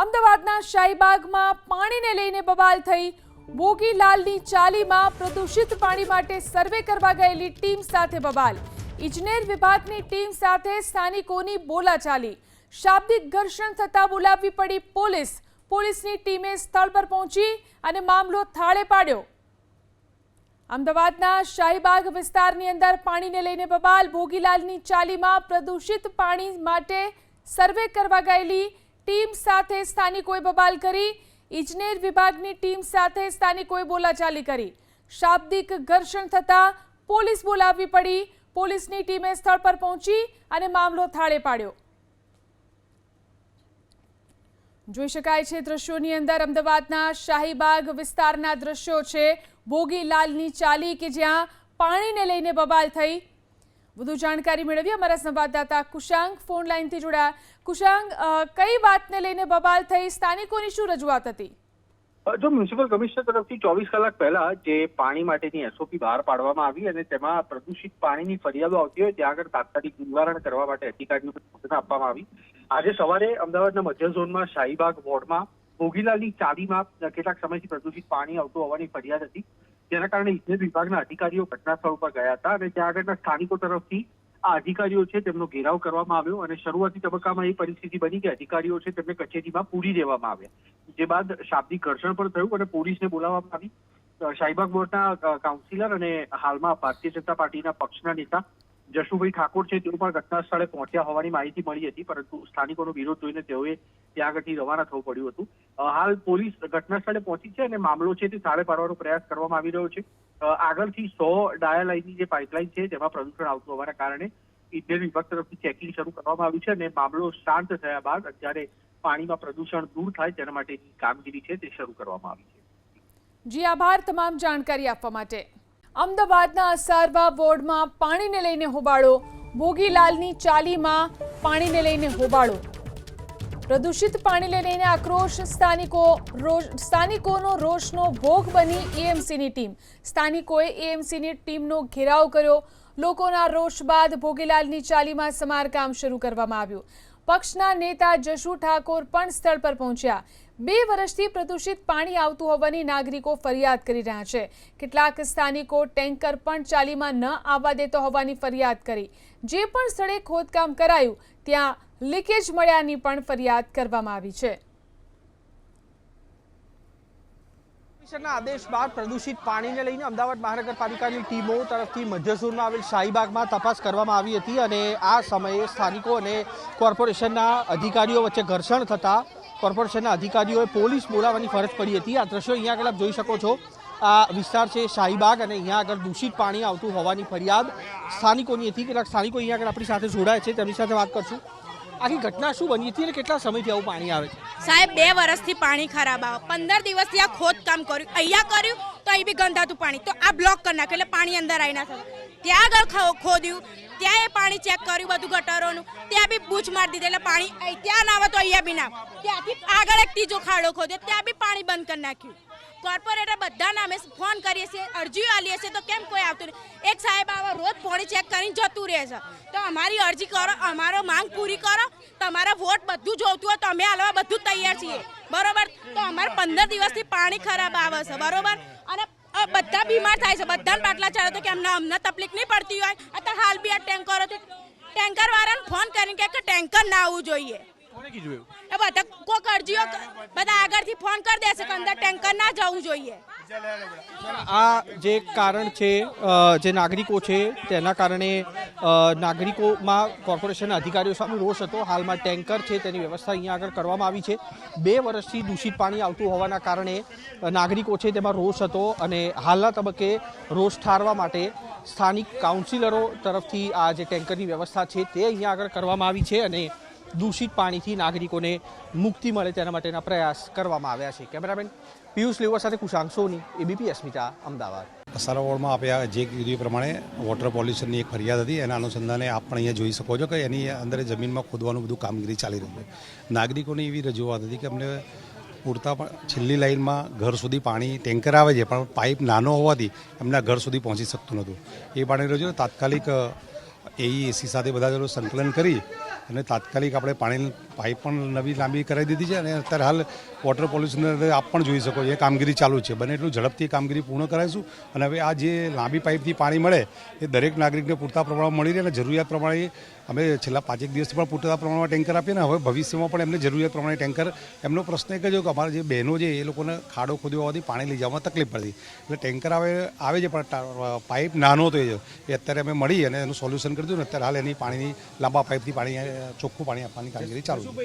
અમદાવાદના શાહીબાગમાં પાણીને લઈને બબાલ થઈ। ભોગીલાલની ચાલીમાં પ્રદૂષિત પાણી માટે સર્વે કરવા ગયેલી ટીમ સાથે બબાલ। ઇજનેર વિભાગની ટીમ સાથે સ્થાનિકોની બોલાચાલી। શાબ્દિક ઘર્ષણ થતા બોલાવવી પડી પોલીસ। પોલીસની ટીમે સ્થળ પર પહોંચી અને મામલો થાળે પાડ્યો। અમદાવાદના શાહીબાગ વિસ્તારની અંદર પાણીને લઈને બબાલ। ભોગીલાલની ચાલીમાં પ્રદૂષિત પાણી માટે સર્વે કરવા ગયેલી ટીમ સાથે સ્થાનિકોએ બબાલ કરી। ઇજનેર વિભાગની ટીમ સાથે સ્થાનિકોએ બોલાચાલી કરી। શાબ્દિક ઘર્ષણ થતા પોલીસ બોલાવવી પડી। પોલીસની ટીમે સ્થળ પર પહોંચી અને મામલો થાળે પાડ્યો। જોઈ શકાય છે દ્રશ્યોની અંદર અમદાવાદના શાહીબાગ વિસ્તારના દ્રશ્યો છે। ભોગીલાલની ચાલી કે જ્યાં પાણીને લઈને બબાલ થઈ। વધુ જાણકારી મેળવી અમારા સંવાદદાતા કુશાંગ ફોન લાઈનથી જોડાયા। કુશાંગ, કઈ વાતને લઈને બબાલ થઈ? સ્થાનિકોની શું રજૂઆત હતી? જો મ્યુનિસિપલ કમિશનર તરફથી 24 કલાક પહેલા જે પાણી માટેની એસઓપી બહાર પાડવામાં આવી અને તેમાં પ્રદૂષિત પાણીની ફરિયાદો આવતી હોય ત્યાં આગળ તાત્કાલિક નિવારણ કરવા માટે અધિકારીઓને સૂચના આપવામાં આવી। આજે સવારે અમદાવાદના મધ્ય ઝોનમાં શાહીબાગ વોર્ડમાં ભોગીલાલની ચાલીમાં કેટલાક સમયથી પ્રદૂષિત પાણી આવતું હોવાની ફરિયાદ હતી। જેના કારણે ઇજનેર વિભાગના અધિકારીઓ ઘટના સ્થળ ઉપર ગયા હતા અને ત્યાં આગળના સ્થાનિકો તરફથી આ અધિકારીઓ છે તેમનો ઘેરાવ કરવામાં આવ્યો અને શરૂઆતી તબક્કામાં એ પરિસ્થિતિ બની કે અધિકારીઓ છે તેમને કચેરીમાં પૂરી દેવામાં આવ્યા। જે બાદ શાબ્દિક ઘર્ષણ પણ થયું અને પોલીસને બોલાવવામાં આવી। શાહીબાગ બોર્ડના કાઉન્સિલર અને હાલમાં ભારતીય જનતા પાર્ટીના પક્ષના નેતા જશુભાઈ ઠાકોર છે તેઓ પણ ઘટના સ્થળે પહોંચ્યા હોવાની માહિતી મળી હતી, પરંતુ સ્થાનિકોનો વિરોધ જોઈને તેઓએ ત્યાં આગળથી રવાના થવું પડ્યું હતું। હાલ પોલીસ ઘટના સ્થળે પહોંચી છે અને મામલો છે તે થાળે પાડવાનો પ્રયાસ કરવામાં આવી રહ્યો છે। આગળથી 100 ડાયા લાઇનની જે પાઇપલાઇન છે તેમાં પ્રદૂષણ આવતું હોવાના કારણે ઇજનેર વિભાગ તરફથી ચેકિંગ શરૂ કરવામાં આવ્યું છે અને મામલો શાંત થયા બાદ અત્યારે પાણીમાં પ્રદૂષણ દૂર થાય તેના માટેની કામગીરી છે તે શરૂ કરવામાં આવી છે। જી આભાર તમામ જાણકારી આપવા માટે। અમદાવાદના અસારવા વોર્ડમાં પાણીને લઈને હોબાળો। ભોગીલાલની ચાલીમાં પાણીને લઈને હોબાળો। પ્રદૂષિત પાણીને લઈને આક્રોશ। સ્થાનિકોનો રોષનો ભોગ બની એએમસીની ટીમ। સ્થાનિકોએ એએમસીની ટીમનો ઘેરાવ કર્યો। લોકોના રોષ બાદ ભોગીલાલની ચાલીમાં સમારકામ શરૂ કરવામાં આવ્યું। પક્ષના નેતા જશુ ઠાકોર પણ સ્થળ પર પહોંચ્યા। 2 વર્ષથી પ્રદૂષિત પાણી આવતું હોવાની નાગરિકો ફરિયાદ કરી રહ્યા છે। કેટલાક સ્થાનિકો ટેન્કર પણ ચાલીમાં ન આવવા દેતો હોવાની ફરિયાદ કરી। જે પણ સ્થળે ખોદકામ કરાયું ત્યાં લીકેજ મળ્યાની પણ ફરિયાદ કરવામાં આવી છે। કમિશનરના આદેશ બાદ પ્રદૂષિત પાણીને લઈને અમદાવાદ મહાનગરપાલિકાની ટીમો તરફથી મધ્ય ઝોનમાં આવેલ શાહીબાગમાં તપાસ કરવામાં આવી હતી અને આ સમયે સ્થાનિકો અને કોર્પોરેશનના અધિકારીઓ વચ્ચે ઘર્ષણ થતા કોર્પોરેશનના અધિકારીઓએ પોલીસ બોલાવવાની ફરજ પડી હતી। આ દ્રશ્યો અહીંયા આગળ આપ જોઈ શકો છો। આ વિસ્તાર છે શાહીબાગ અને અહીંયા આગળ દૂષિત પાણી આવતું હોવાની ફરિયાદ સ્થાનિકોની હતી। કેટલાક સ્થાનિકો અહીંયા આગળ આપણી સાથે જોડાય છે, તેમની સાથે વાત કરશું। આખી ઘટના શું બની હતી અને કેટલા સમયથી આવું પાણી આવે છે? સાહેબ 2 વર્ષથી પાણી ખરાબ આવે। 15 દિવસથી આ ખોદકામ કર્યું, અહીંયા કર્યું તો અહીં બી ગંધાતું પાણી, તો આ બ્લોક કરી નાખ્યું એટલે પાણી અંદર આવી ના શકે। ત્યાં આગળ ખોદ્યું, ત્યાં એ પાણી ચેક કર્યું બધું ગટરોનું, ત્યાં બી બૂચ મારી દીધી એટલે પાણી ત્યાં ના આવે તો અહીંયા બી ના આવે। ત્યાંથી આગળ એક ત્રીજો ખાડો ખોદ્યો, ત્યાં બી પાણી બંધ કરી નાખ્યું। કોર્પોરેટર બધા નામે ફોન કરીએ છીએ, અરજીઓ આલીએ છીએ તો કેમ કોઈ આવતું નહીં। એક સાહેબ આવા રોજ પાણી ચેક કરીને જતું રહે છે, તો અમારી અરજી કરો, અમારો માંગ પૂરી કરો। તમારા વોટ બધું જોતું હોય તો અમે હાલવા બધું તૈયાર છીએ, બરોબર? તો અમારે 15 દિવસથી પાણી ખરાબ આવે છે, બરોબર? અને બધા બીમાર થાય છે, બધાને બાટલા ચાલે તો કે અમને તકલીફ નહીં પડતી હોય। અત્યારે હાલ બી આ ટેન્કર વાળાને ફોન કરીને કે ટેન્કર ના આવવું જોઈએ। એ બધા કોઈક અરજીઓ બધા આગળથી ફોન કરી દેશે કે અંદર ટેન્કર ના જવું જોઈએ। આ જે કારણ છે, જે નાગરિકો છે તેના કારણે નાગરિકોમાં કોર્પોરેશનના અધિકારીઓ સામે રોષ હતો। હાલમાં ટેન્કર છે તેની વ્યવસ્થા અહીંયા આગળ કરવામાં આવી છે। 2 વર્ષથી દૂષિત પાણી આવતું હોવાના કારણે નાગરિકો છે તેમાં રોષ હતો અને હાલના તબક્કે રોષ ઠારવા માટે સ્થાનિક કાઉન્સિલરો તરફથી આ જે ટેન્કરની વ્યવસ્થા છે તે અહીંયા આગળ કરવામાં આવી છે અને દૂષિત પાણીથી નાગરિકોને મુક્તિ મળે તેના માટેના પ્રયાસ કરવામાં આવ્યા છે। કેમેરામેન પિયુષ લેવર સાથે કુશાંગ સોની, એબીપી અસ્મિતા, અમદાવાદ। અસારા વોર્ડમાં આપ્યા જે કીધું પ્રમાણે વોટર પોલ્યુશનની એક ફરિયાદ હતી, એના અનુસંધાને આપ પણ અહીંયા જોઈ શકો છો કે એની અંદર જમીનમાં ખોદવાનું બધું કામગીરી ચાલી રહી છે। નાગરિકોની એવી રજૂઆત હતી કે અમને પૂરતા છેલ્લી લાઇનમાં ઘર સુધી પાણી ટેન્કર આવે છે પણ પાઇપ નાનો હોવાથી એમના ઘર સુધી પહોંચી શકતું નહોતું। એ પાણી રજૂ તાત્કાલિક એસી સાથે બધા સંકલન કરી અને તાત્કાલિક આપણે પાણીની પાઇપ પણ નવી લાંબી કરાવી દીધી છે અને અત્યારે હાલ વોટર પોલ્યુશન આપ પણ જોઈ શકો છો એ કામગીરી ચાલુ છે. બને એટલું ઝડપથી કામગીરી પૂર્ણ કરાવીશું અને હવે આ જે લાંબી પાઇપથી પાણી મળે એ દરેક નાગરિકને પૂરતા પ્રમાણમાં મળી રહે અને જરૂરિયાત પ્રમાણે અમે છેલ્લા 5-1 દિવસથી પણ પૂરતા પ્રમાણમાં ટેન્કર આપીએ ને હવે ભવિષ્યમાં પણ એમને જરૂરિયાત પ્રમાણે ટેન્કર. એમનો પ્રશ્ન એક જ હોય કે અમારા જે બહેનો છે એ લોકોને ખાડો ખોદ્યો હોવાથી પાણી લઈ જવામાં તકલીફ પડતી એટલે ટેન્કર આવે છે પણ પાઇપ નાનો હતો એ અત્યારે અમે મળી અને એનું સોલ્યુશન કરી દીધું ને અત્યારે હાલ એની પાણીની લાંબા પાઇપથી પાણી ચોખ્ખું પાણી આપવાની કામગીરી ચાલુ છે.